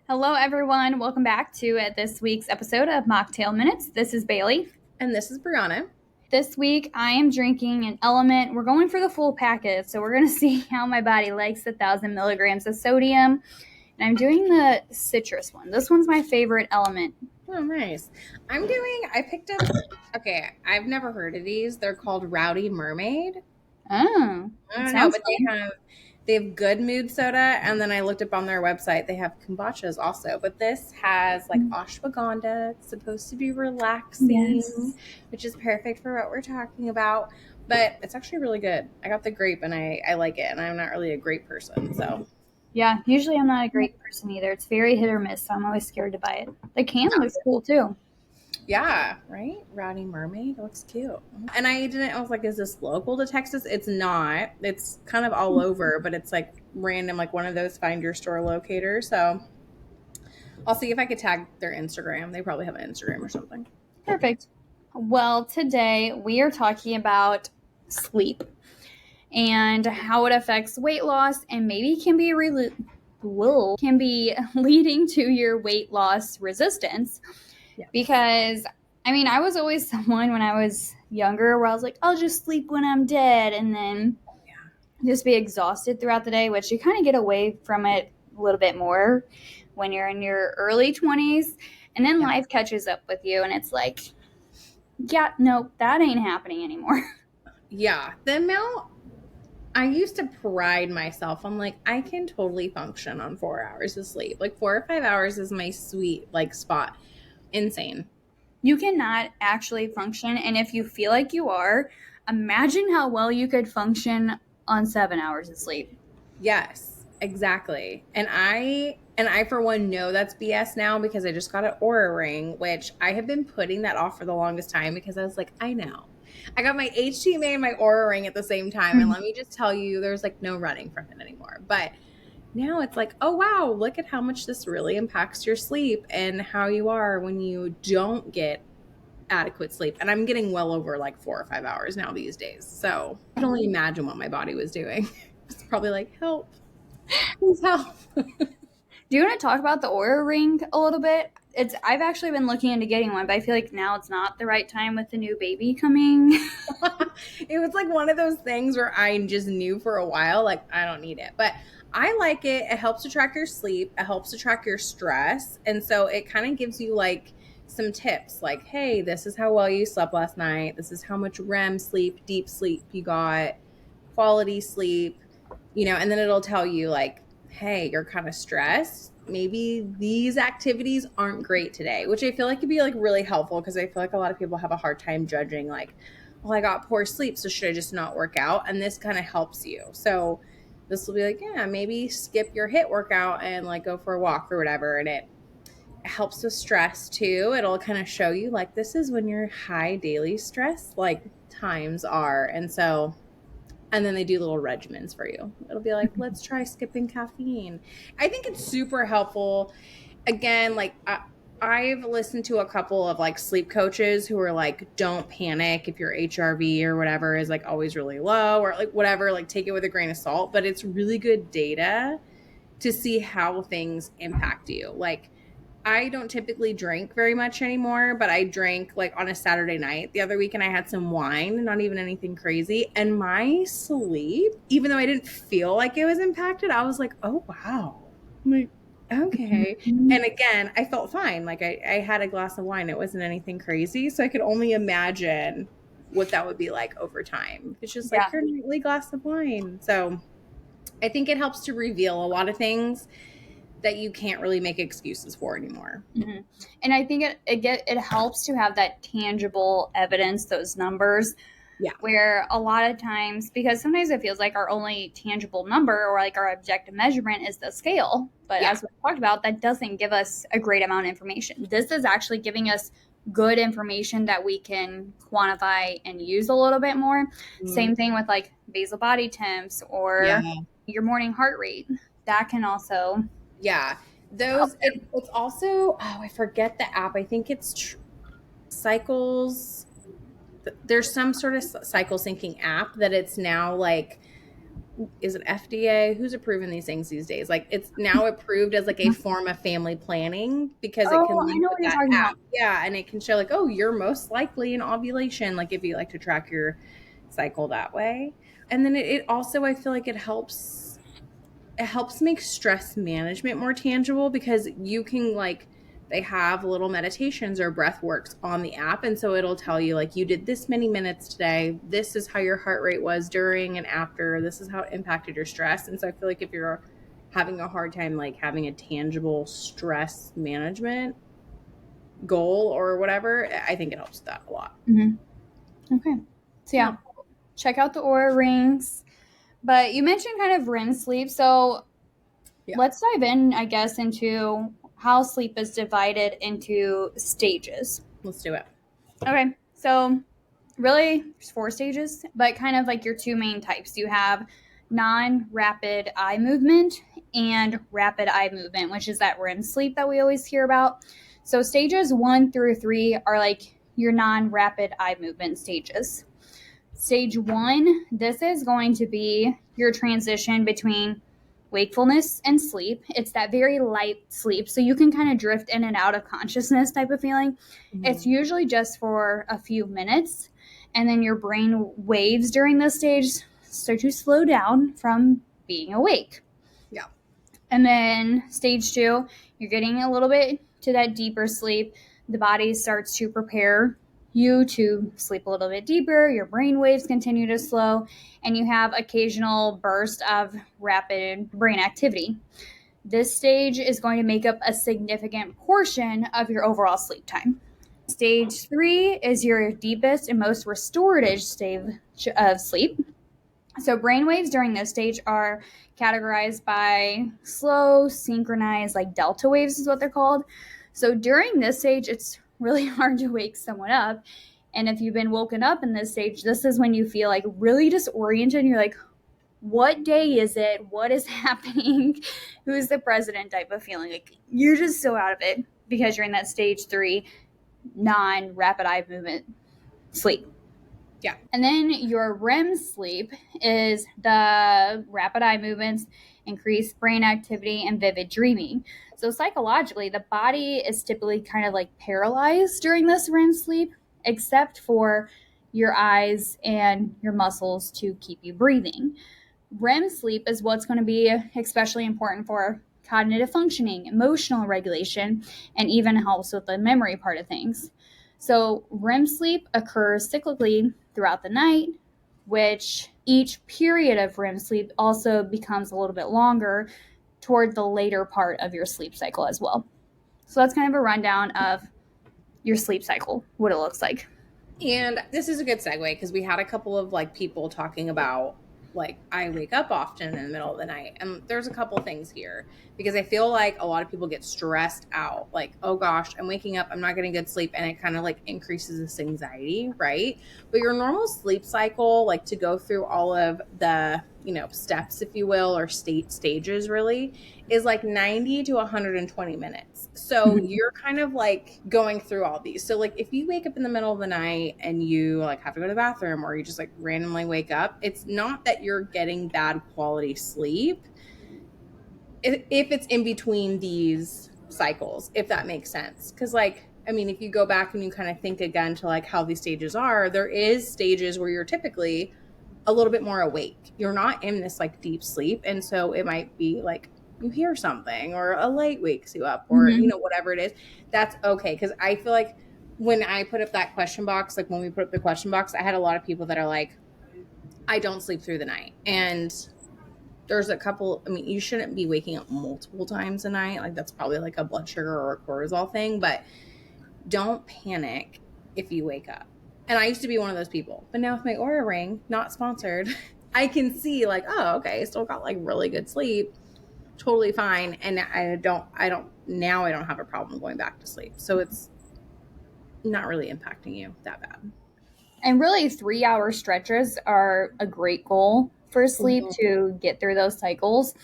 Hello, everyone. Welcome back to this week's episode of Mocktail Minutes. This is Bailey. And this is Brianna. This week, I am drinking an LMNT. We're going for the full package, so we're going to see how my body likes the 1,000 milligrams of sodium. And I'm doing the citrus one. This one's my favorite LMNT. Oh, nice. I picked up, okay, I've never heard of these. They're called Rowdy Mermaid. Oh, I don't know, but they have good mood soda, and then I looked up on their website. They have kombuchas also, but this has like ashwagandha. It's supposed to be relaxing, yes. which is perfect for what we're talking about. But it's actually really good. I got the grape, and I like it, and I'm not really a grape person, so. Yeah, usually I'm not a grape person either. It's very hit or miss, so I'm always scared to buy it. The can looks cool too. Yeah, right? Rowdy Mermaid. It looks cute. And I was like, is this local to Texas? It's not. It's kind of all over, but it's like random, like one of those find your store locators. So I'll see if I could tag their Instagram. They probably have an Instagram or something. Perfect. Well, today we are talking about sleep and how it affects weight loss and maybe can be leading to your weight loss resistance. Yes. Because I was always someone when I was younger where I was like, I'll just sleep when I'm dead and then just be exhausted throughout the day, which you kind of get away from it a little bit more when you're in your early 20s, and then life catches up with you and it's like, yeah, no, that ain't happening anymore. Yeah. The amount I used to pride myself on, like, I can totally function on 4 hours of sleep. Like 4 or 5 hours is my sweet like spot. Insane. You cannot actually function, and if you feel like you are, imagine how well you could function on 7 hours of sleep. Yes, exactly. And I for one know that's BS now because I just got an Aura ring, which I have been putting that off for the longest time because I was like, I know. I got my HTMA and my Aura ring at the same time, and let me just tell you, there's like no running from it anymore. But now it's like, oh wow, look at how much this really impacts your sleep and how you are when you don't get adequate sleep. And I'm getting well over like 4 or 5 hours now these days. So I can only imagine what my body was doing. It's probably like, help. Please help. Do you want to talk about the Aura ring a little bit? I've actually been looking into getting one, but I feel like now it's not the right time with the new baby coming. It was like one of those things where I just knew for a while, like, I don't need it. But I like it. It helps to track your sleep. It helps to track your stress. And so it kind of gives you like some tips like, hey, this is how well you slept last night. This is how much REM sleep, deep sleep you got, quality sleep, and then it'll tell you like, hey, you're kind of stressed. Maybe these activities aren't great today, which I feel like could be like really helpful because I feel like a lot of people have a hard time judging like, well, I got poor sleep, so should I just not work out? And this kind of helps you. So this will be like, yeah, maybe skip your HIIT workout and like go for a walk or whatever. And it helps with stress too. It'll kind of show you like, this is when your high daily stress like times are. And then they do little regimens for you. It'll be like, let's try skipping caffeine. I think it's super helpful. Again, like I've listened to a couple of like sleep coaches who are like, don't panic if your HRV or whatever is like always really low or like whatever, like take it with a grain of salt. But it's really good data to see how things impact you. Like I don't typically drink very much anymore, but I drank like on a Saturday night the other week and I had some wine, not even anything crazy. And my sleep, even though I didn't feel like it was impacted, I was like, oh, wow. I'm like, okay. And again, I felt fine. Like I had a glass of wine. It wasn't anything crazy. So I could only imagine what that would be like over time. It's just like your nightly glass of wine. So I think it helps to reveal a lot of things that you can't really make excuses for anymore. Mm-hmm. And I think it helps to have that tangible evidence, those numbers. Yeah. Where a lot of times, because sometimes it feels like our only tangible number or like our objective measurement is the scale. But as we talked about, that doesn't give us a great amount of information. This is actually giving us good information that we can quantify and use a little bit more. Same thing with like basal body temps or your morning heart rate. That can also... Yeah. It's also, I forget the app. I think it's Cycles. There's some sort of cycle syncing app that it's now like is it FDA? Who's approving these things these days? Like it's now approved as like a form of family planning because it can Oh, I link know with what you're that talking app. about. Yeah, and it can show like, oh, you're most likely in ovulation, like if you like to track your cycle that way. And then it also, I feel like it helps make stress management more tangible because you can like they have little meditations or breath works on the app, and so it'll tell you like you did this many minutes today, this is how your heart rate was during and after, this is how it impacted your stress. And so I feel like if you're having a hard time like having a tangible stress management goal or whatever, I think it helps that a lot. Mm-hmm. Okay. So yeah, Yeah. check out the Aura rings. But you mentioned kind of REM sleep. So Yeah, let's dive in, I guess, into how sleep is divided into stages. let's do it. Okay. So really, there's 4 stages, but kind of like your 2 main types. You have non-rapid eye movement and rapid eye movement, which is that REM sleep that we always hear about. So stages 1 through 3 are like your non-rapid eye movement stages. Stage 1, this is going to be your transition between wakefulness and sleep. It's that very light sleep, so you can kind of drift in and out of consciousness type of feeling. It's Mm-hmm. usually just for a few minutes, and then your brain waves during this stage start to slow down from being awake. Yeah. And then stage 2, you're getting a little bit to that deeper sleep. The body starts to prepare you to sleep a little bit deeper. Your brain waves continue to slow, and you have occasional bursts of rapid brain activity. This stage is going to make up a significant portion of your overall sleep time. Stage 3 is your deepest and most restorative stage of sleep. So brainwaves during this stage are categorized by slow, synchronized, like delta waves is what they're called. So during this stage, it's really hard to wake someone up. And if you've been woken up in this stage, this is when you feel like really disoriented. You're like, what day is it? What is happening? Who's the president type of feeling? Like you're just so out of it because you're in that stage 3 non rapid eye movement sleep. Yeah. And then your REM sleep is the rapid eye movements, increased brain activity, and vivid dreaming. So psychologically, the body is typically kind of like paralyzed during this REM sleep, except for your eyes and your muscles to keep you breathing. REM sleep is what's going to be especially important for cognitive functioning, emotional regulation, and even helps with the memory part of things. So, REM sleep occurs cyclically throughout the night, which each period of REM sleep also becomes a little bit longer toward the later part of your sleep cycle as well. So, that's kind of a rundown of your sleep cycle, what it looks like. And this is a good segue because we had a couple of like people talking about like I wake up often in the middle of the night. And there's a couple things here because I feel like a lot of people get stressed out. Like, oh gosh, I'm waking up, I'm not getting good sleep. And it kind of like increases this anxiety, right? But your normal sleep cycle, like to go through all of the, steps, if you will, or stages really, is like 90 to 120 minutes. So you're kind of like going through all these. So like if you wake up in the middle of the night and you like have to go to the bathroom or you just like randomly wake up, it's not that you're getting bad quality sleep if it's in between these cycles, if that makes sense. Because like I mean, if you go back and you kind of think again to like how these stages are, there is stages where you're typically a little bit more awake. You're not in this like deep sleep. And so it might be like you hear something or a light wakes you up or, Mm-hmm. whatever it is. That's okay. Cause I feel like when I put up that question box, like when we put up the question box, I had a lot of people that are like, I don't sleep through the night. And there's a couple, I mean, you shouldn't be waking up multiple times a night. Like that's probably like a blood sugar or a cortisol thing, but don't panic if you wake up. And I used to be one of those people, but now with my Aura ring, not sponsored, I can see like, oh, okay, I still got like really good sleep, totally fine. And now I don't have a problem going back to sleep. So it's not really impacting you that bad. And really, 3 hour stretches are a great goal for sleep Mhm. to get through those cycles.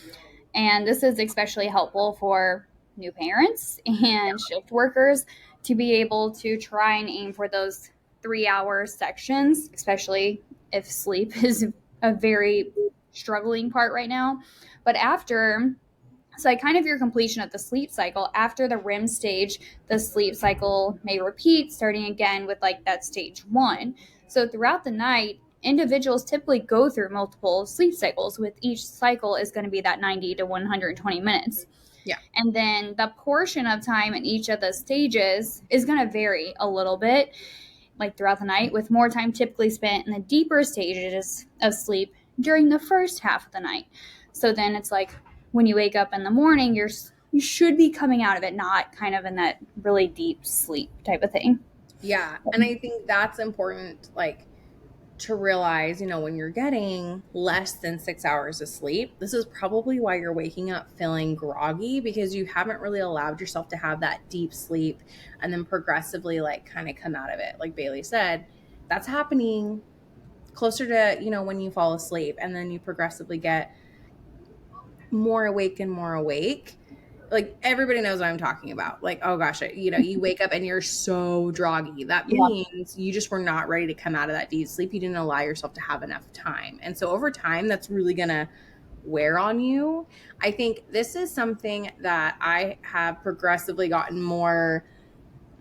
And this is especially helpful for new parents and shift workers to be able to try and aim for those 3 hour sections, especially if sleep is a very struggling part right now. But after, so like kind of your completion of the sleep cycle, after the REM stage, the sleep cycle may repeat, starting again with like that stage 1. So throughout the night, individuals typically go through multiple sleep cycles, with each cycle is going to be that 90 to 120 minutes. Yeah. And then the portion of time in each of the stages is going to vary a little bit, like throughout the night, with more time typically spent in the deeper stages of sleep during the first half of the night. So then it's like when you wake up in the morning, you should be coming out of it, not kind of in that really deep sleep type of thing. Yeah. And I think that's important, like, to realize, when you're getting less than 6 hours of sleep, this is probably why you're waking up feeling groggy, because you haven't really allowed yourself to have that deep sleep and then progressively, like, kind of come out of it. Like Bailey said, that's happening closer to, when you fall asleep, and then you progressively get more awake and more awake. Like, everybody knows what I'm talking about. Like, oh gosh, you wake up and you're so groggy. That Yeah. means you just were not ready to come out of that deep sleep. You didn't allow yourself to have enough time. And so over time, that's really going to wear on you. I think this is something that I have progressively gotten more,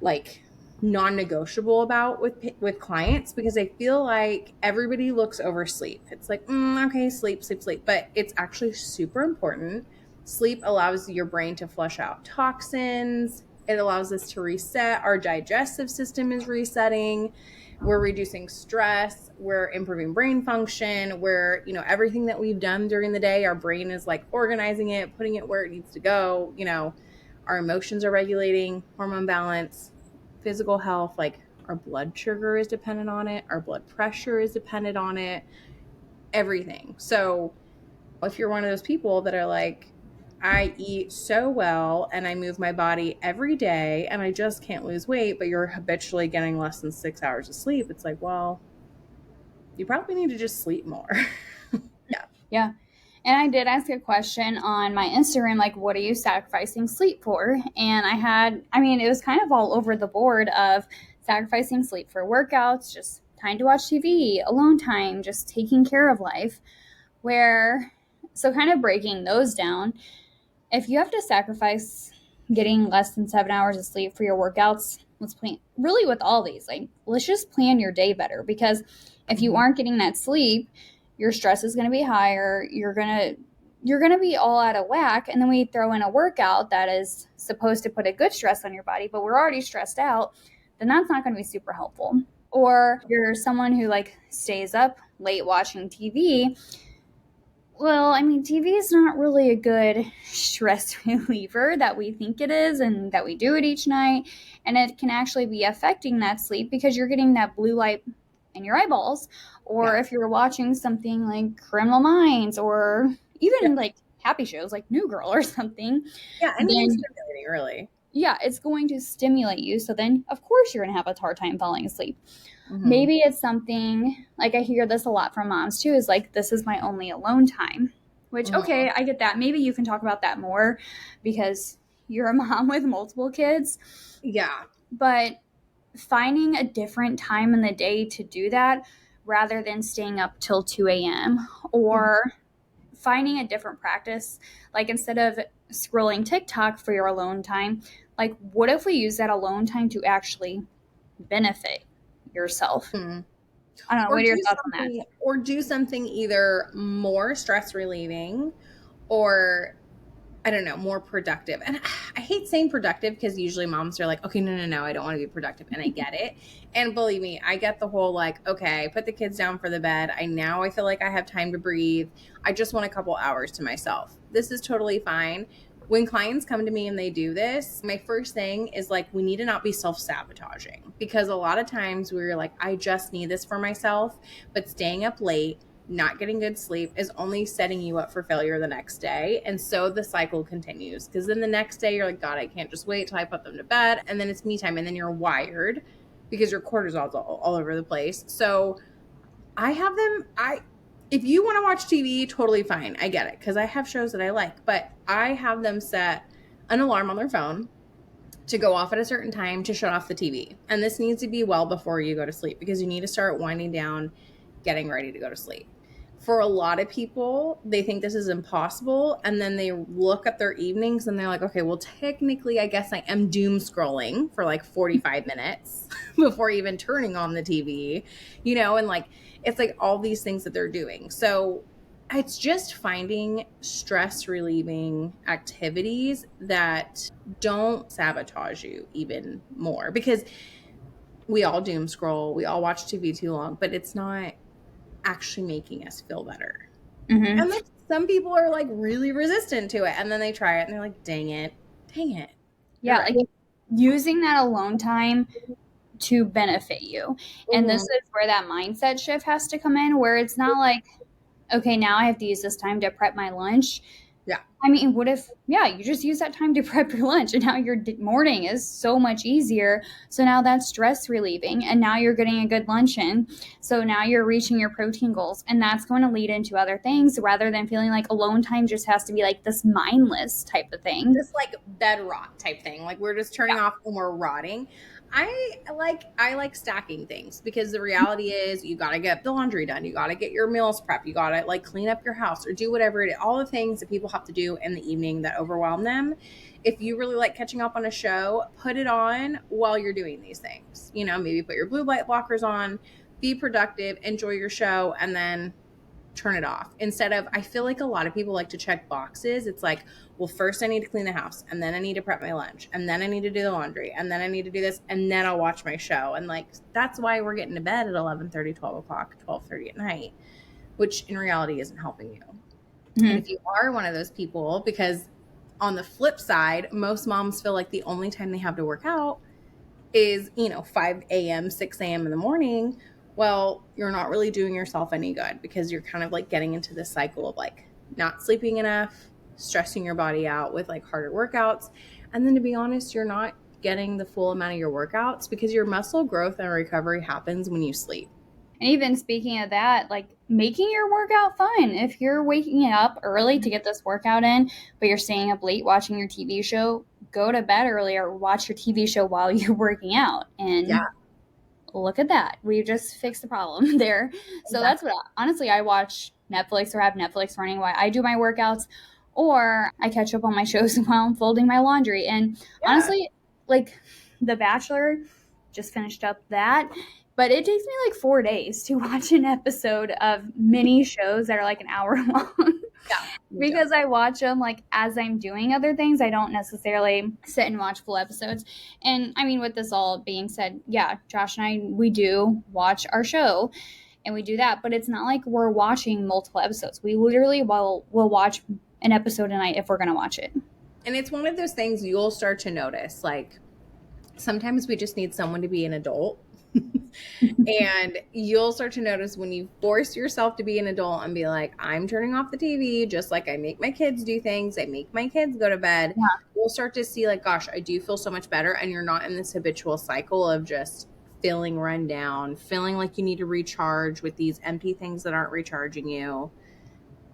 like, non-negotiable about with clients, because I feel like everybody looks over sleep. It's like, okay, sleep, sleep, sleep, but it's actually super important. Sleep allows your brain to flush out toxins. It allows us to reset. Our digestive system is resetting. We're reducing stress. We're improving brain function. We're, everything that we've done during the day, our brain is like organizing it, putting it where it needs to go. Our emotions are regulating, hormone balance, physical health, like our blood sugar is dependent on it. Our blood pressure is dependent on it, everything. So if you're one of those people that are like, I eat so well and I move my body every day and I just can't lose weight, but you're habitually getting less than 6 hours of sleep, it's like, well, you probably need to just sleep more. Yeah. Yeah. And I did ask a question on my Instagram, like, what are you sacrificing sleep for? And it was kind of all over the board of sacrificing sleep for workouts, just time to watch TV, alone time, just taking care of life. So kind of breaking those down, if you have to sacrifice getting less than 7 hours of sleep for your workouts, let's plan, really with all these, like, let's just plan your day better, because if you aren't getting that sleep, your stress is going to be higher. You're going to be all out of whack. And then we throw in a workout that is supposed to put a good stress on your body, but we're already stressed out. Then that's not going to be super helpful. Or you're someone who like stays up late watching TV. Well, TV is not really a good stress reliever that we think it is and that we do it each night. And it can actually be affecting that sleep because you're getting that blue light in your eyeballs. Or if you're watching something like Criminal Minds or even like happy shows like New Girl or something. Yeah, anything stimulating, really. Yeah, it's going to stimulate you. So then, of course, you're going to have a hard time falling asleep. Mm-hmm. Maybe it's something, like I hear this a lot from moms too, is like, this is my only alone time. Which, okay, I get that. Maybe you can talk about that more because you're a mom with multiple kids. Yeah. But finding a different time in the day to do that rather than staying up till 2 a.m. or finding a different practice, like instead of scrolling TikTok for your alone time, like what if we use that alone time to actually benefit yourself? Mm-hmm. I don't know. What are your thoughts on that? Or do something either more stress relieving or, I don't know, more productive. And I hate saying productive because usually moms are like, okay, no, I don't want to be productive. And I get it. And believe me, I get the whole like, okay, put the kids down for the bed. I feel like I have time to breathe. I just want a couple hours to myself. This is totally fine. When clients come to me and they do this, my first thing is like, we need to not be self-sabotaging, because a lot of times we're like, I just need this for myself, but staying up late, not getting good sleep is only setting you up for failure the next day. And so the cycle continues, because then the next day you're like, God, I can't just wait till I put them to bed. And then it's me time. And then you're wired because your cortisol's all over the place. So if you want to watch TV, totally fine. I get it, because I have shows that I like, but I have them set an alarm on their phone to go off at a certain time to shut off the TV. And this needs to be well before you go to sleep, because you need to start winding down, getting ready to go to sleep. For a lot of people, they think this is impossible. And then they look at their evenings and they're like, okay, well, technically, I guess I am doom scrolling for like 45 minutes before even turning on the TV, and like, it's like all these things that they're doing. So it's just finding stress relieving activities that don't sabotage you even more, because we all doom scroll, we all watch TV too long, but it's not actually making us feel better. Mm-hmm. And then some people are like really resistant to it, and then they try it and they're like, dang it. You're Yeah, right. like using that alone time to benefit you. And this Mhm. is where that mindset shift has to come in, where it's not like, okay, now I have to use this time to prep my lunch. Yeah. I mean, what if, yeah, you just use that time to prep your lunch and now your morning is so much easier. So now that's stress relieving and now you're getting a good lunch in. So now you're reaching your protein goals and that's going to lead into other things rather than feeling like alone time just has to be like this mindless type of thing. This like bed rot type thing. Like we're just turning off and we're rotting. I like stacking things, because the reality is you got to get the laundry done. You got to get your meals prep. You got to like clean up your house or do whatever it is. All the things that people have to do in the evening that overwhelm them. If you really like catching up on a show, put it on while you're doing these things. Maybe put your blue light blockers on, be productive, enjoy your show, and then turn it off. Instead of, I feel like a lot of people like to check boxes. It's like, well, first I need to clean the house, and then I need to prep my lunch, and then I need to do the laundry, and then I need to do this, and then I'll watch my show. And like, that's why we're getting to bed at 11:30, 12 o'clock, 12:30 at night, which in reality isn't helping you. And Mm-hmm. if you are one of those people, because on the flip side, most moms feel like the only time they have to work out is 5 a.m., 6 a.m. in the morning. Well, you're not really doing yourself any good, because you're kind of like getting into this cycle of like not sleeping enough, stressing your body out with like harder workouts, and then to be honest, you're not getting the full amount of your workouts, because your muscle growth and recovery happens when you sleep. And even speaking of that, like making your workout fun. If you're waking up early to get this workout in, but you're staying up late watching your TV show, go to bed early or watch your TV show while you're working out. Yeah, And look at that. We just fixed the problem there. So that's exactly. what, honestly, I watch Netflix or have Netflix running while I do my workouts, or I catch up on my shows while I'm folding my laundry. And Yeah. honestly, like The Bachelor, just finished up that. But it takes me like 4 days to watch an episode of mini shows that are like an hour long Yeah, me too. because I watch them like as I'm doing other things. I don't necessarily sit and watch full episodes. And I mean, with this all being said, yeah, Josh and I, we do watch our show and we do that, but it's not like we're watching multiple episodes. We literally will watch an episode a night if we're going to watch it. And it's one of those things you'll start to notice, like sometimes we just need someone to be an adult. And you'll start to notice when you force yourself to be an adult and be like, I'm turning off the TV, just like I make my kids do things, I make my kids go to bed. Yeah. You'll start to see, like, gosh, I do feel so much better. And you're not in this habitual cycle of just feeling run down, feeling like you need to recharge with these empty things that aren't recharging you,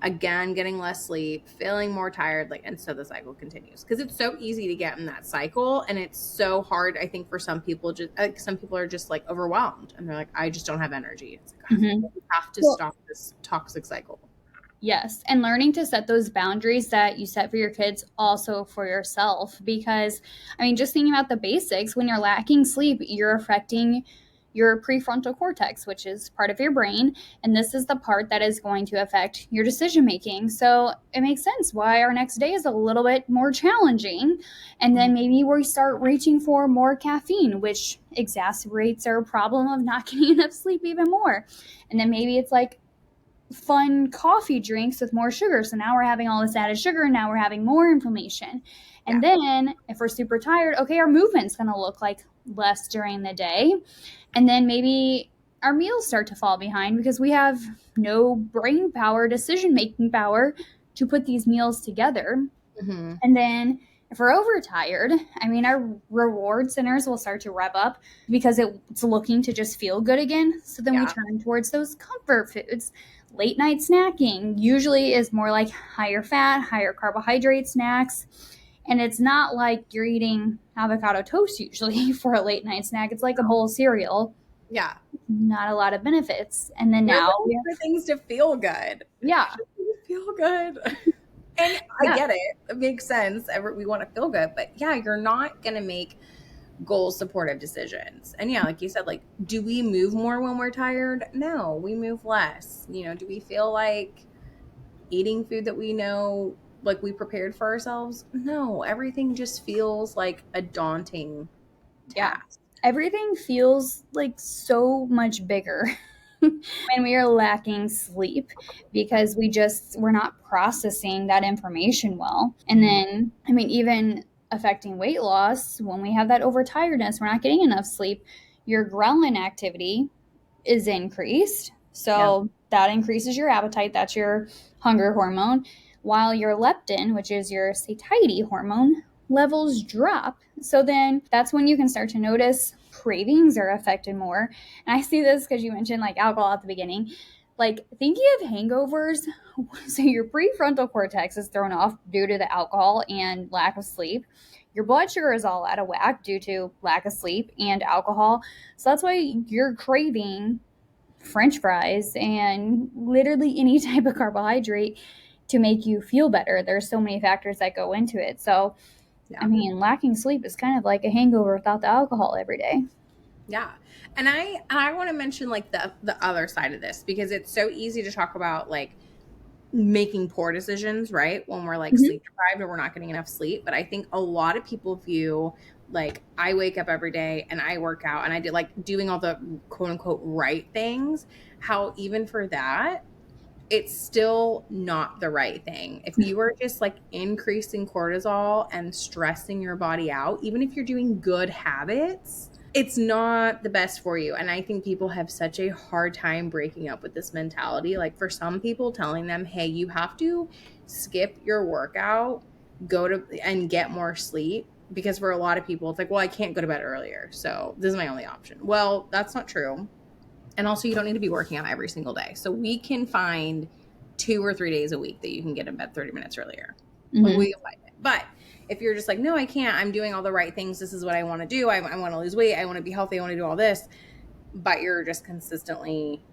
again getting less sleep, feeling more tired, like, and so the cycle continues, because it's so easy to get in that cycle, and it's so hard, I think, for some people. Just like, some people are just like overwhelmed and they're like, I just don't have energy. It's like, Mm-hmm. you have to Well, stop this toxic cycle. yes, and learning to set those boundaries that you set for your kids also for yourself. Because, I mean, just thinking about the basics, when you're lacking sleep, you're affecting your prefrontal cortex, which is part of your brain. And this is the part that is going to affect your decision making. So it makes sense why our next day is a little bit more challenging. And then maybe we start reaching for more caffeine, which exacerbates our problem of not getting enough sleep even more. And then maybe it's like, fun coffee drinks with more sugar. So now we're having all this added sugar, and now we're having more inflammation. Yeah. And then if we're super tired, okay, our movement's going to look like less during the day. And then maybe our meals start to fall behind because we have no brain power, decision making power to put these meals together. Mm-hmm. And then if we're overtired, I mean, our reward centers will start to rev up because it's looking to just feel good again. So then we turn towards those comfort foods. Late night snacking usually is more like higher fat, higher carbohydrate snacks. And it's not like you're eating avocado toast usually for a late night snack. It's like a bowl of cereal. Yeah. Not a lot of benefits. And then We're now looking for things to feel good. yeah. Feel good. And I Yeah. get it. It makes sense. We want to feel good. But yeah, you're not going to make goal supportive decisions. And yeah, like you said, like, do we move more when we're tired? No, we move less. Do we feel like eating food that we know, like, we prepared for ourselves? No, everything just feels like a daunting Yeah. task. Everything feels like so much bigger when we are lacking sleep because we're not processing that information well. And then, I mean, even affecting weight loss, when we have that overtiredness, we're not getting enough sleep, your ghrelin activity is increased. Yeah. So that increases your appetite. That's your hunger hormone. While your leptin, which is your satiety hormone, levels drop. So then that's when you can start to notice cravings are affected more. And I see this because you mentioned like alcohol at the beginning. Like thinking of hangovers, so your prefrontal cortex is thrown off due to the alcohol and lack of sleep. Your blood sugar is all out of whack due to lack of sleep and alcohol. So that's why you're craving French fries and literally any type of carbohydrate to make you feel better. There's so many factors that go into it. So, I Yeah. mean, lacking sleep is kind of like a hangover without the alcohol every day. Yeah. And I want to mention like the other side of this, because it's so easy to talk about like making poor decisions, right? When we're like Mm-hmm. sleep deprived or we're not getting enough sleep. But I think a lot of people view, like, I wake up every day and I work out and I did like doing all the quote unquote right things, how even for that, it's still not the right thing. If you are just like increasing cortisol and stressing your body out, even if you're doing good habits, it's not the best for you. And I think people have such a hard time breaking up with this mentality. Like, for some people, telling them, hey, you have to skip your workout, go to and get more sleep. Because for a lot of people, it's like, well, I can't go to bed earlier, so this is my only option. Well, that's not true. And also, you don't need to be working out every single day. So we can find 2 or 3 days a week that you can get in bed 30 minutes earlier. Like, Mm-hmm. we can find it. But if you're just like, no, I can't, I'm doing all the right things, this is what I want to do, I want to lose weight, I want to be healthy, I want to do all this, but you're just consistently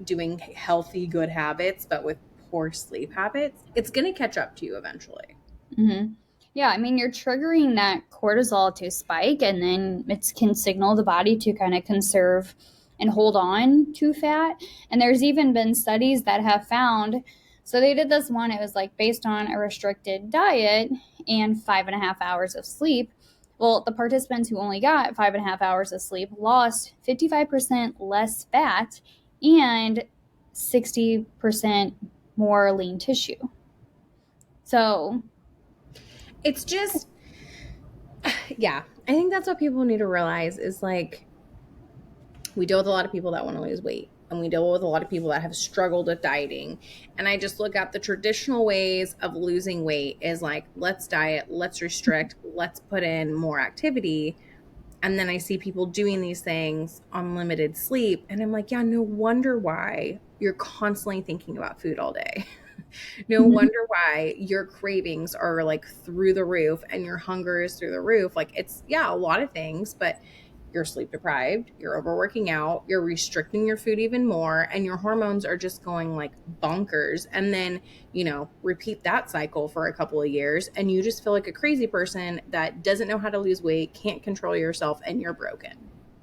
doing healthy, good habits, but with poor sleep habits, it's going to catch up to you eventually. Mm-hmm. Yeah, I mean, you're triggering that cortisol to spike, and then it can signal the body to kind of conserve and hold on to fat. And there's even been studies that have found, so they did this one, it was like based on a restricted diet and 5.5 hours of sleep. Well, the participants who only got 5.5 hours of sleep lost 55% less fat and 60% more lean tissue. So, It's just, yeah, I think that's what people need to realize is like, we deal with a lot of people that want to lose weight, and we deal with a lot of people that have struggled with dieting. And I just look at the traditional ways of losing weight is like, let's diet, let's restrict, let's put in more activity. And then I see people doing these things on limited sleep, and I'm like, yeah, no wonder why you're constantly thinking about food all day. No mhm. wonder why your cravings are like through the roof and your hunger is through the roof. Like, it's, yeah, a lot of things, but you're sleep deprived, you're overworking out, you're restricting your food even more, and your hormones are just going like bonkers. And then, repeat that cycle for a couple of years, and you just feel like a crazy person that doesn't know how to lose weight, can't control yourself, and you're broken.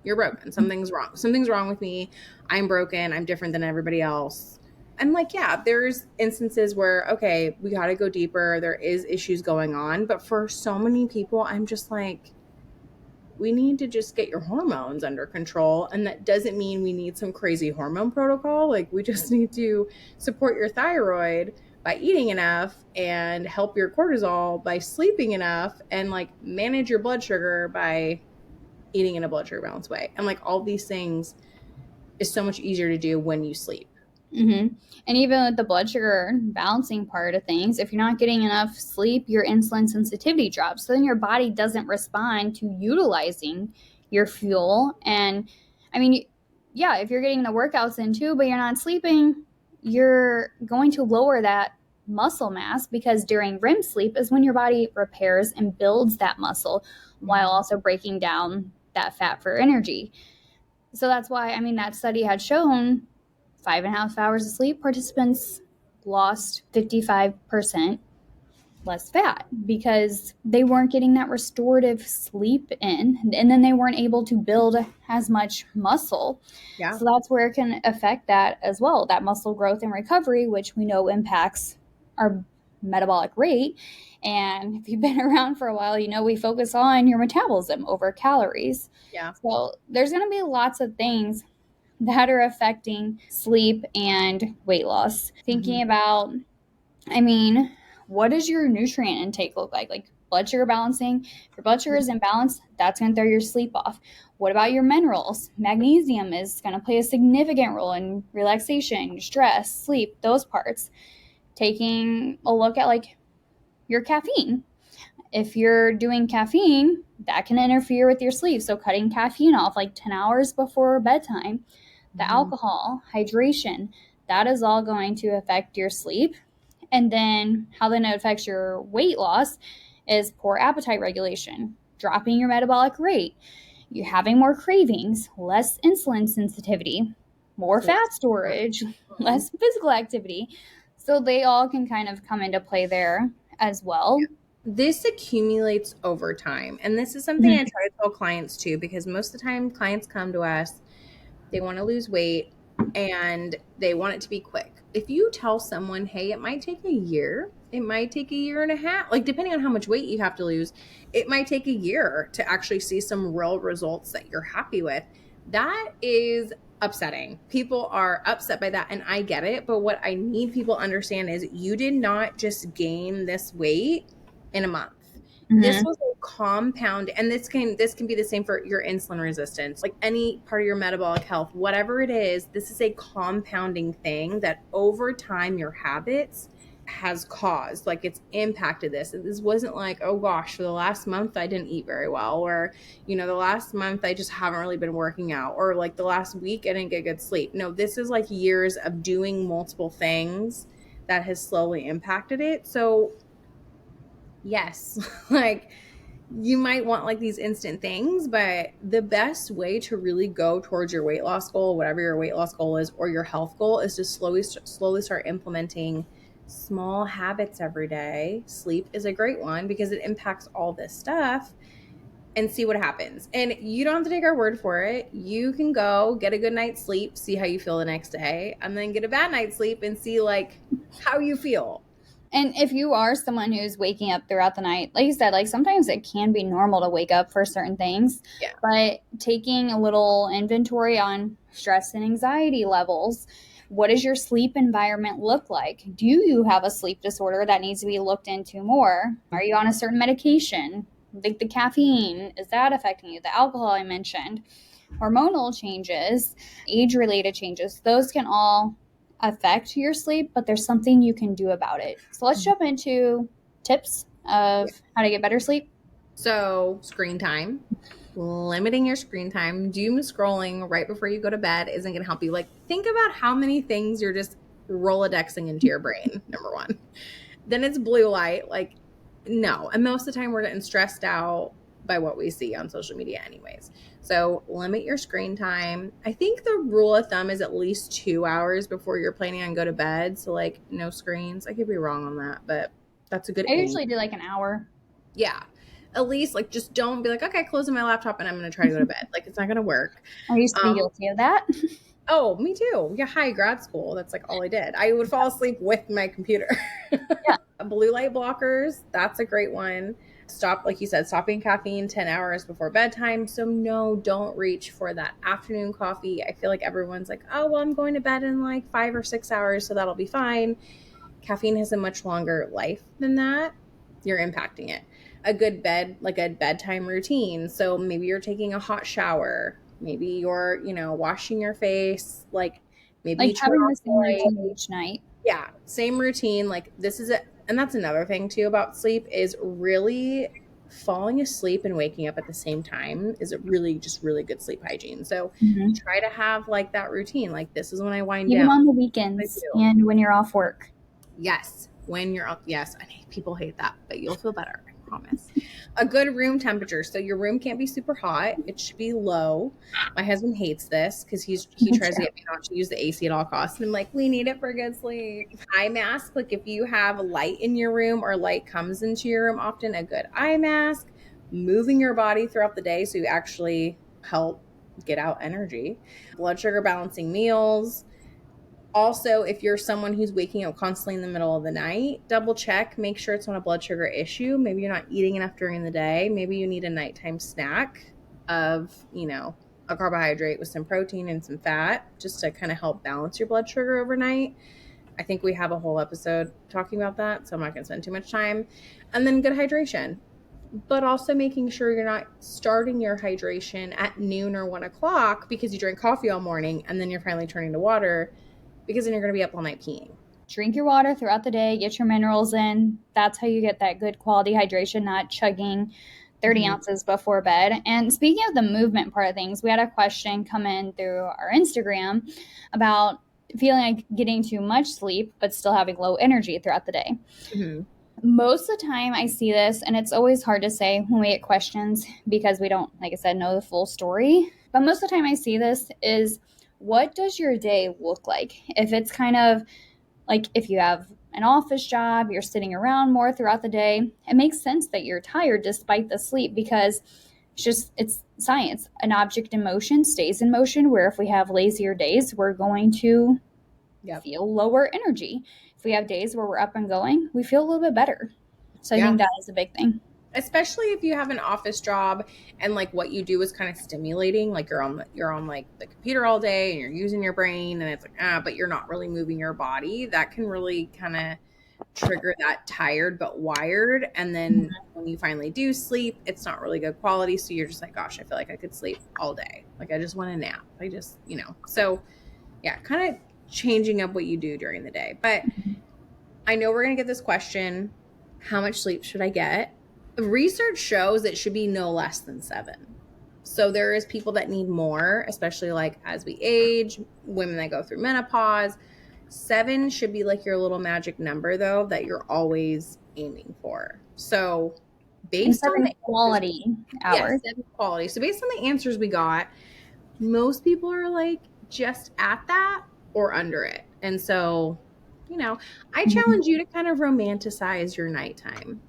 You're broken. Something's wrong. Something's wrong with me. I'm broken. I'm different than everybody else. I'm like, yeah, there's instances where, okay, we got to go deeper. There is issues going on. But for so many people, I'm just like, we need to just get your hormones under control. And that doesn't mean we need some crazy hormone protocol. Like, we just need to support your thyroid by eating enough and help your cortisol by sleeping enough, and like manage your blood sugar by eating in a blood sugar balanced way. And like, all these things is so much easier to do when you sleep. Hmm. And even with the blood sugar balancing part of things, if you're not getting enough sleep, your insulin sensitivity drops. So then your body doesn't respond to utilizing your fuel. And I mean, yeah, if you're getting the workouts in too, but you're not sleeping, you're going to lower that muscle mass because during REM sleep is when your body repairs and builds that muscle while Mhm. also breaking down that fat for energy. So that's why, I mean, that study had shown 5.5 hours of sleep, participants lost 55% less fat because they weren't getting that restorative sleep in, and then they weren't able to build as much muscle. Yeah. So that's where it can affect that as well, that muscle growth and recovery, which we know impacts our metabolic rate. And if you've been around for a while, you know we focus on your metabolism over calories. Yeah. So there's going to be lots of things that are affecting sleep and weight loss. Thinking about, I mean, what does your nutrient intake look like? Like blood sugar balancing. If your blood sugar is imbalanced, that's going to throw your sleep off. What about your minerals? Magnesium is going to play a significant role in relaxation, stress, sleep, those parts. Taking a look at like your caffeine. If you're doing caffeine, that can interfere with your sleep. So cutting caffeine off like 10 hours before bedtime. The Mm-hmm. alcohol, hydration, that is all going to affect your sleep. And then how then it affects your weight loss is poor appetite regulation, dropping your metabolic rate, you having more cravings, less insulin sensitivity, more fat storage, less physical activity. So they all can kind of come into play there as well. This accumulates over time. And this is something I try to tell clients too, because most of the time clients come to us, they want to lose weight and they want it to be quick. If you tell someone, hey, it might take a year, it might take a year and a half, like depending on how much weight you have to lose, it might take a year to actually see some real results that you're happy with. That is upsetting. People are upset by that, and I get it. But what I need people to understand is you did not just gain this weight in a month. This was a compound, and this can be the same for your insulin resistance, like any part of your metabolic health, whatever it is. This is a compounding thing that over time your habits has caused, like it's impacted this. This wasn't like, oh gosh, for the last month I didn't eat very well, or the last month I just haven't really been working out, or like the last week I didn't get good sleep. No, this is like years of doing multiple things that has slowly impacted it. So yes, like you might want like these instant things, but the best way to really go towards your weight loss goal, whatever your weight loss goal is, or your health goal, is to slowly start implementing small habits every day. Sleep is a great one because it impacts all this stuff, and see what happens. And you don't have to take our word for it. You can go get a good night's sleep, see how you feel the next day, and then get a bad night's sleep and see like how you feel. And if you are someone who's waking up throughout the night, like you said, like sometimes it can be normal to wake up for certain things. Yeah. But taking a little inventory on stress and anxiety levels, what does your sleep environment look like? Do you have a sleep disorder that needs to be looked into more? Are you on a certain medication? Like the caffeine, is that affecting you? The alcohol I mentioned, hormonal changes, age related changes, those can all affect your sleep, but there's something you can do about it. So let's jump into tips of how to get better sleep. So, screen time, limiting your screen time, doom scrolling right before you go to bed isn't going to help you. Like, think about how many things you're just Rolodexing into your brain, number one. Then it's blue light. Like, no. And most of the time, we're getting stressed out by what we see on social media, anyways. So, limit your screen time. I think the rule of thumb is at least 2 hours before you're planning on go to bed. So, like, no screens. I could be wrong on that, but that's a good I aim. usually do like an hour. Yeah. At least like just don't be like, okay, closing my laptop and I'm going to try to go to bed. Like it's not going to work. I used to be guilty of that. Oh, me too. Yeah. Hi, grad school. That's like all I did. I would fall asleep with my computer. Yeah. Blue light blockers. That's a great one. Stop, like you said, stopping caffeine 10 hours before bedtime. So no, don't reach for that afternoon coffee. I feel like everyone's like, oh, well, I'm going to bed in like 5 or 6 hours, so that'll be fine. Caffeine has a much longer life than that. You're impacting it. A good bed, like a bedtime routine. So maybe you're taking a hot shower. Maybe you're, washing your face. Like maybe Like having the same routine each night. Yeah, same routine. Like this is it. And that's another thing too about sleep is really falling asleep and waking up at the same time is a really good sleep hygiene. So try to have like that routine. Like this is when I wind Even down. on the weekends and when you're off work. Yes. When you're up. Yes. I hate people hate that, but you'll feel better. promise. A good room temperature. So your room can't be super hot. It should be low. My husband hates this because he tries to get me not to use the AC at all costs. And I'm like, we need it for good sleep. Eye mask. Like if you have light in your room or light comes into your room often, a good eye mask. Moving your body throughout the day so you actually help get out energy. Blood sugar balancing meals. Also, if you're someone who's waking up constantly in the middle of the night, double check, make sure it's not a blood sugar issue. Maybe you're not eating enough during the day. Maybe you need a nighttime snack of, a carbohydrate with some protein and some fat just to kind of help balance your blood sugar overnight. I think we have a whole episode talking about that, so I'm not going to spend too much time. And then good hydration, but also making sure you're not starting your hydration at noon or 1 o'clock because you drank coffee all morning and then you're finally turning to water, because then you're going to be up all night peeing. Drink your water throughout the day, get your minerals in. That's how you get that good quality hydration, not chugging 30 ounces before bed. And speaking of the movement part of things, we had a question come in through our Instagram about feeling like getting too much sleep, but still having low energy throughout the day. Mm-hmm. Most of the time I see this, and it's always hard to say when we get questions because we don't, like I said, know the full story. But most of the time I see this is, what does your day look like? If it's kind of like if you have an office job, you're sitting around more throughout the day, it makes sense that you're tired despite the sleep because it's science. An object in motion stays in motion, where if we have lazier days, we're going to feel lower energy. If we have days where we're up and going, we feel a little bit better. So I think that is a big thing. Especially if you have an office job and like what you do is kind of stimulating, like you're on like the computer all day and you're using your brain and it's like, but you're not really moving your body. That can really kind of trigger that tired but wired. And then when you finally do sleep, it's not really good quality. So you're just like, gosh, I feel like I could sleep all day. Like I just want a nap. I just, so yeah, kind of changing up what you do during the day. But I know we're going to get this question. How much sleep should I get? Research shows it should be no less than 7. So there is people that need more, especially like as we age, women that go through menopause. 7 should be like your little magic number though, that you're always aiming for. So based on the quality hours. Yes, 7 quality. So based on the answers we got, most people are like just at that or under it. And so, I challenge you to kind of romanticize your nighttime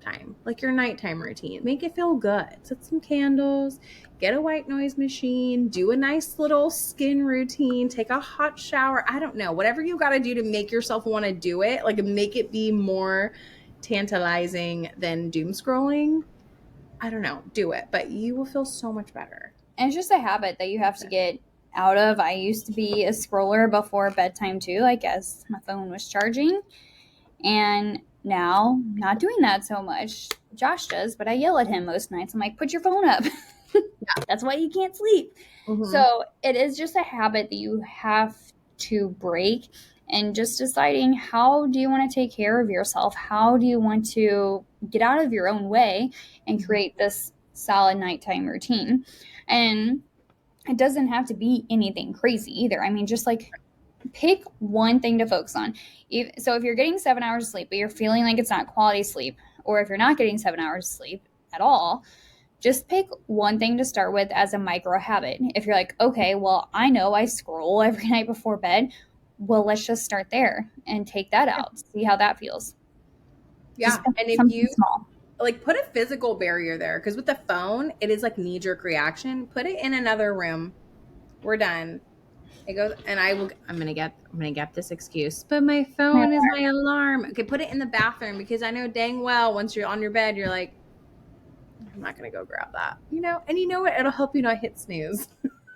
time, like your nighttime routine. Make it feel good. Set some candles, get a white noise machine, do a nice little skin routine, take a hot shower. I don't know, whatever you got to do to make yourself want to do it, like make it be more tantalizing than doom scrolling. I don't know, do it, but you will feel so much better. And it's just a habit that you have to get out of. I used to be a scroller before bedtime too, like as my phone was charging. And now, not doing that so much. Josh does, but I yell at him most nights. I'm like, put your phone up. That's why you can't sleep. Mm-hmm. So it is just a habit that you have to break, and just deciding, how do you want to take care of yourself? How do you want to get out of your own way and create this solid nighttime routine? And it doesn't have to be anything crazy either. I mean, just like pick one thing to focus on. So if you're getting 7 hours of sleep, but you're feeling like it's not quality sleep, or if you're not getting 7 hours of sleep at all, just pick one thing to start with as a micro habit. If you're like, okay, well, I know I scroll every night before bed. Well, let's just start there and take that out. See how that feels. Yeah. And if you like put a physical barrier there, because with the phone, it is like knee-jerk reaction. Put it in another room. We're done. It goes, and I'm gonna get this excuse, but my phone is my alarm. Okay, put it in the bathroom, because I know dang well once you're on your bed, you're like, I'm not gonna go grab that, and you know what? It'll help you not hit snooze.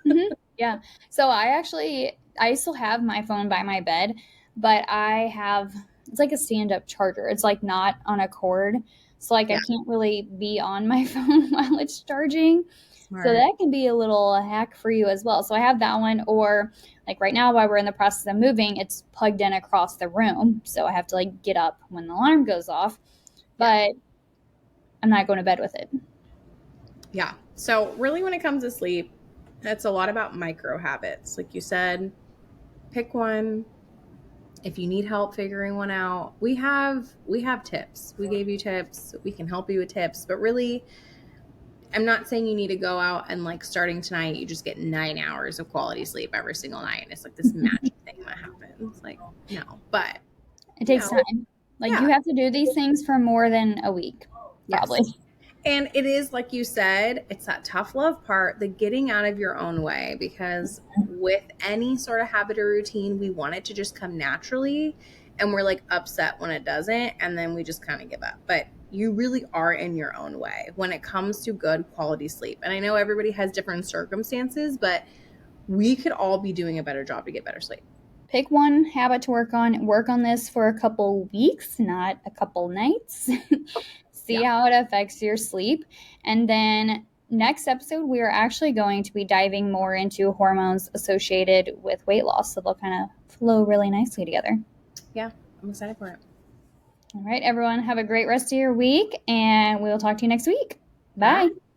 Mm-hmm. Yeah. So I still have my phone by my bed, but it's like a stand-up charger. It's like not on a cord. So I can't really be on my phone while it's charging. Smart. So that can be a little hack for you as well. So I have that one, or like right now while we're in the process of moving, it's plugged in across the room. So I have to like get up when the alarm goes off, but I'm not going to bed with it. Yeah. So really when it comes to sleep, it's a lot about micro habits. Like you said, pick one, If you need help figuring one out, we have tips. We gave you tips. We can help you with tips, but really, I'm not saying you need to go out and like starting tonight, you just get 9 hours of quality sleep every single night. And it's like this magic thing that happens. Like, no, but It you takes know, time. Like, you yeah, have to do these things for more than a week, probably. yes. And it is, like you said, it's that tough love part, the getting out of your own way, because with any sort of habit or routine, we want it to just come naturally. And we're like upset when it doesn't. And then we just kind of give up. But you really are in your own way when it comes to good quality sleep. And I know everybody has different circumstances, but we could all be doing a better job to get better sleep. Pick one habit to work on this for a couple weeks, not a couple nights. See Yeah. how it affects your sleep. And then next episode, we are actually going to be diving more into hormones associated with weight loss. So they'll kind of flow really nicely together. Yeah, I'm excited for it. All right, everyone, have a great rest of your week, and we will talk to you next week. Bye. Bye.